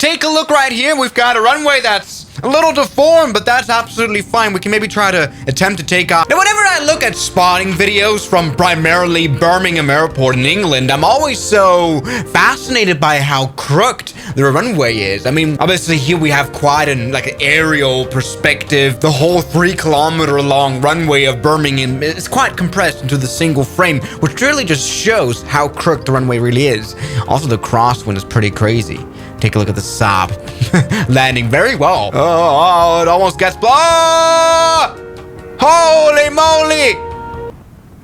Take a look right here. We've got a runway that's a little deformed, but that's absolutely fine. We can maybe try to attempt to take off. Now, whenever I look at spotting videos from primarily Birmingham Airport in England, I'm always so fascinated by how crooked the runway is. I mean, obviously here we have quite an aerial perspective. The whole 3-kilometer long runway of Birmingham is quite compressed into the single frame, which really just shows how crooked the runway really is. Also, the crosswind is pretty crazy. Take a look at the Saab landing very well. Oh, it almost gets holy moly!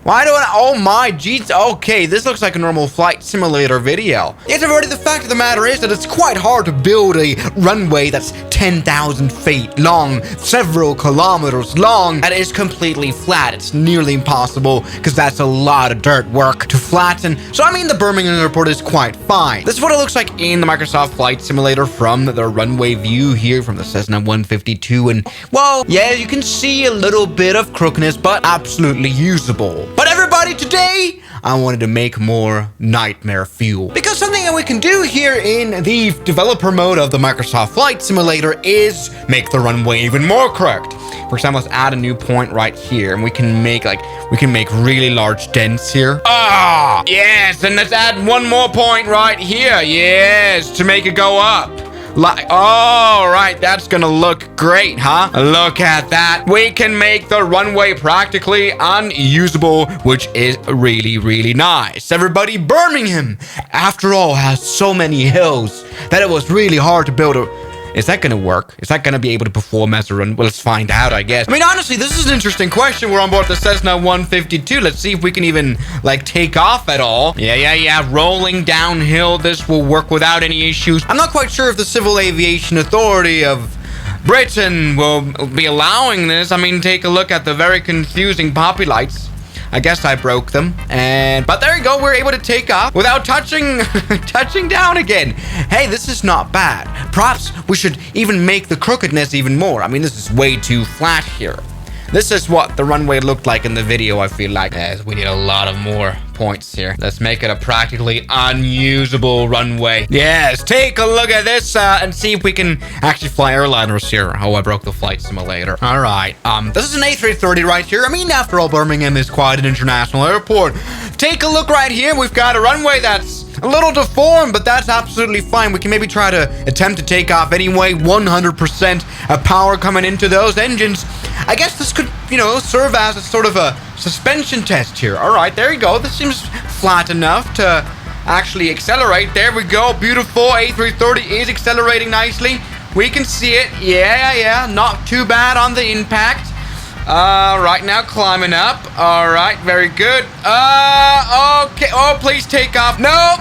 Why do I? Oh my jeez. Okay, this looks like a normal flight simulator video. Yet already the fact of the matter is that it's quite hard to build a runway that's 10,000 feet long, several kilometers long, that is completely flat. It's nearly impossible because that's a lot of dirt work to flatten. So I mean, the Birmingham airport is quite fine. This is what it looks like in the Microsoft Flight Simulator from the runway view here from the Cessna 152. And well, yeah, you can see a little bit of crookedness, but absolutely usable. But everybody, today, I wanted to make more nightmare fuel. Because something that we can do here in the developer mode of the Microsoft Flight Simulator is make the runway even more correct. For example, let's add a new point right here, and we can make really large dents here. Ah, yes, and let's add one more point right here. Yes, to make it go up. Like, oh, right, that's gonna look great, huh? Look at that. We can make the runway practically unusable, which is really, really nice. Everybody, Birmingham, after all, has so many hills that it was really hard to build a... Is that gonna work? Is that gonna be able to perform as a run? Well, let's find out, I guess. I mean, honestly, this is an interesting question. We're on board the Cessna 152. Let's see if we can even, take off at all. Yeah. Rolling downhill. This will work without any issues. I'm not quite sure if the Civil Aviation Authority of Britain will be allowing this. I mean, take a look at the very confusing poppy lights. I guess I broke them, but there you go. We're able to take off without touching down again. Hey, this is not bad. Perhaps we should even make the crookedness even more. I mean, this is way too flat here. This is what the runway looked like in the video, I feel like. Yes, we need a lot of more points here. Let's make it a practically unusable runway. Yes, take a look at this and see if we can actually fly airliners here. Oh, I broke the flight simulator. All right. This is an A330 right here. I mean, after all, Birmingham is quite an international airport. Take a look right here. We've got a runway that's a little deformed, but that's absolutely fine. We can maybe try to attempt to take off anyway. 100% of power coming into those engines. I guess this could, serve as a sort of a suspension test here. All right, there you go. This seems flat enough to actually accelerate. There we go. Beautiful. A330 is accelerating nicely. We can see it. Yeah. Not too bad on the impact. Right now climbing up. All right, very good. Okay. Oh, please take off. No.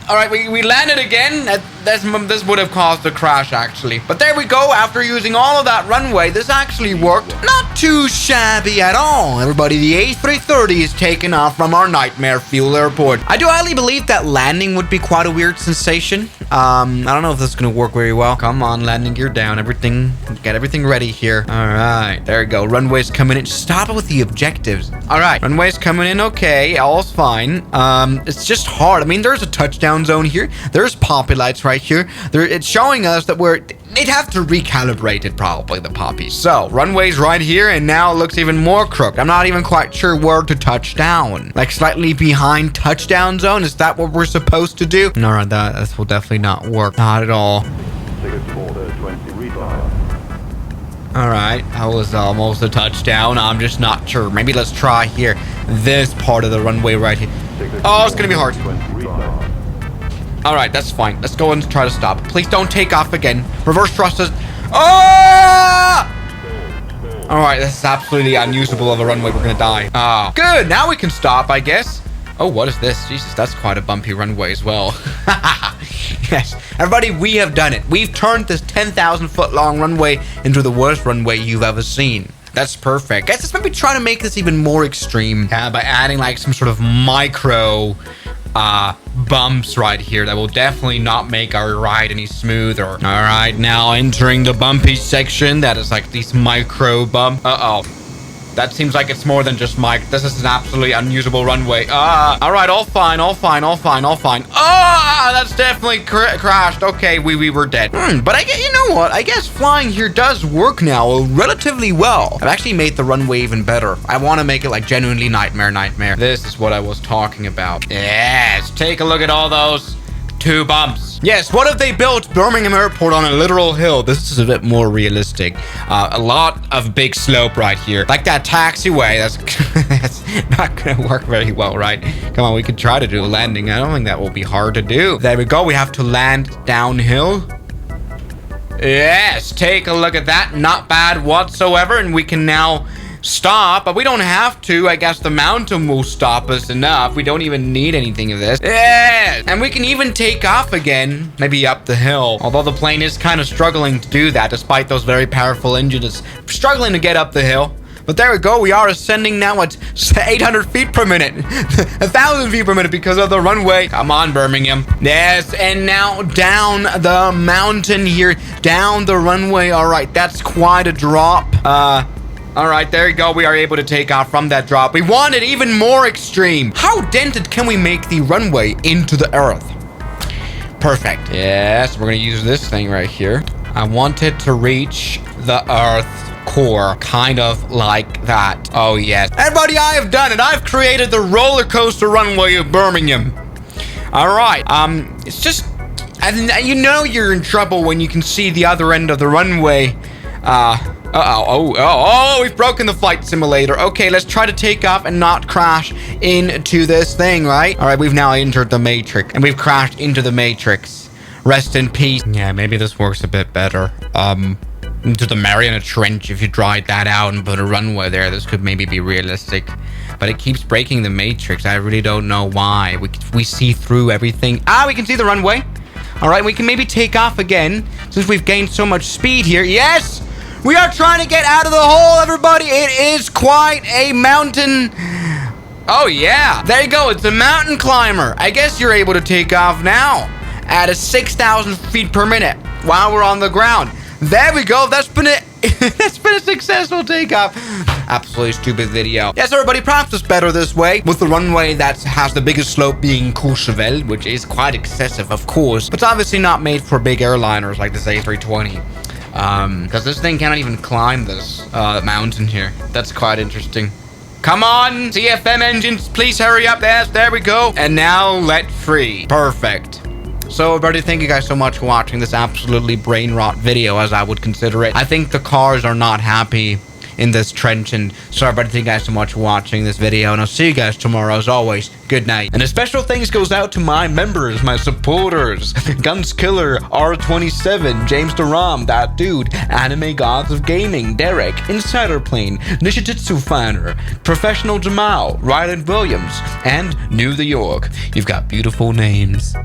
All right, we landed again. This would have caused a crash, actually. But there we go. After using all of that runway, this actually worked. Not too shabby at all. Everybody, the A330 is taking off from our nightmare fuel airport. I do highly believe that landing would be quite a weird sensation. I don't know if this is going to work very well. Come on, landing gear down. Get everything ready here. All right, there we go. Runway's coming in. Stop it with the objectives. All right, runway's coming in. Okay, all's fine. It's just hard. I mean, there's a touchdown zone here. There's poppy lights right here. It's showing us that they'd have to recalibrate it, probably, the poppies. So runway's right here, and now it looks even more crooked. I'm not even quite sure where to touch down. Like slightly behind touchdown zone. Is that what we're supposed to do? No, this will definitely not work. Not at all. All right, that was almost a touchdown. I'm just not sure. Maybe let's try here. This part of the runway right here. Oh, it's gonna be hard. All right, that's fine. Let's go and try to stop. Please don't take off again. Reverse thrusters. Oh! All right, this is absolutely unusable of a runway. We're gonna die. Ah, good. Now we can stop, I guess. Oh, what is this? Jesus, that's quite a bumpy runway as well. Yes, everybody, we have done it. We've turned this 10,000 foot long runway into the worst runway you've ever seen. That's perfect. Guys, let's maybe try to make this even more extreme by adding some sort of micro bumps right here that will definitely not make our ride any smoother. All right, now entering the bumpy section. That is these micro bumps. That seems like it's more than just Mike. This is an absolutely unusable runway. All right, all fine. That's definitely crashed. Okay, we were dead. But you know what? I guess flying here does work now relatively well. I've actually made the runway even better. I want to make it like genuinely nightmare. This is what I was talking about. Yes, take a look at all those 2 bumps. Yes, what if they built Birmingham Airport on a literal hill? This is a bit more realistic. A lot of big slope right here. Like that taxiway. That's not going to work very well, right? Come on, we could try to do a landing. I don't think that will be hard to do. There we go. We have to land downhill. Yes, take a look at that. Not bad whatsoever. And we can now stop, but we don't have to. I guess the mountain will stop us enough. We don't even need anything of this. Yeah, and we can even take off again, maybe up the hill. Although the plane is kind of struggling to do that, despite those very powerful engines. It's struggling to get up the hill. But there we go. We are ascending now at 800 feet per minute. 1,000 feet per minute because of the runway. Come on, Birmingham. Yes, and now down the mountain here. Down the runway. All right, that's quite a drop. All right, there you go. We are able to take off from that drop. We want it even more extreme. How dented can we make the runway into the earth? Perfect. Yes, we're going to use this thing right here. I want it to reach the earth core, kind of like that. Oh, yes. Everybody, I have done it. I've created the roller coaster runway of Birmingham. All right. It's just, and you know you're in trouble when you can see the other end of the runway. We've broken the flight simulator. Okay, let's try to take off and not crash into this thing, right? All right, we've now entered the Matrix, and we've crashed into the Matrix. Rest in peace. Yeah, maybe this works a bit better. Into the Mariana Trench, if you dried that out and put a runway there, this could maybe be realistic. But it keeps breaking the Matrix. I really don't know why. We see through everything. We can see the runway. All right, we can maybe take off again, since we've gained so much speed here. Yes! We are trying to get out of the hole, everybody. It is quite a mountain. Oh, yeah. There you go. It's a mountain climber. I guess you're able to take off now at 6,000 feet per minute while we're on the ground. There we go. That's been a successful takeoff. Absolutely stupid video. Yes, everybody, perhaps it's better this way, with the runway that has the biggest slope being Courchevel, which is quite excessive, of course. But it's obviously not made for big airliners like this A320. Because this thing cannot even climb this mountain here. That's quite interesting. Come on, CFM engines, please hurry up. There we go. And now let free. Perfect. So everybody, thank you guys so much for watching this absolutely brain rot video, as I would consider it. I think the cars are not happy in this trench, and so everybody, thank you guys so much for watching this video, and I'll see you guys tomorrow. As always, good night. And a special thanks goes out to my members, my supporters: Guns Killer, R27, James Deram, That Dude, Anime Gods of Gaming, Derek, Insider Plane, Nishijitsu Finer, Professional Jamal, Ryland Williams, and New the York. You've got beautiful names.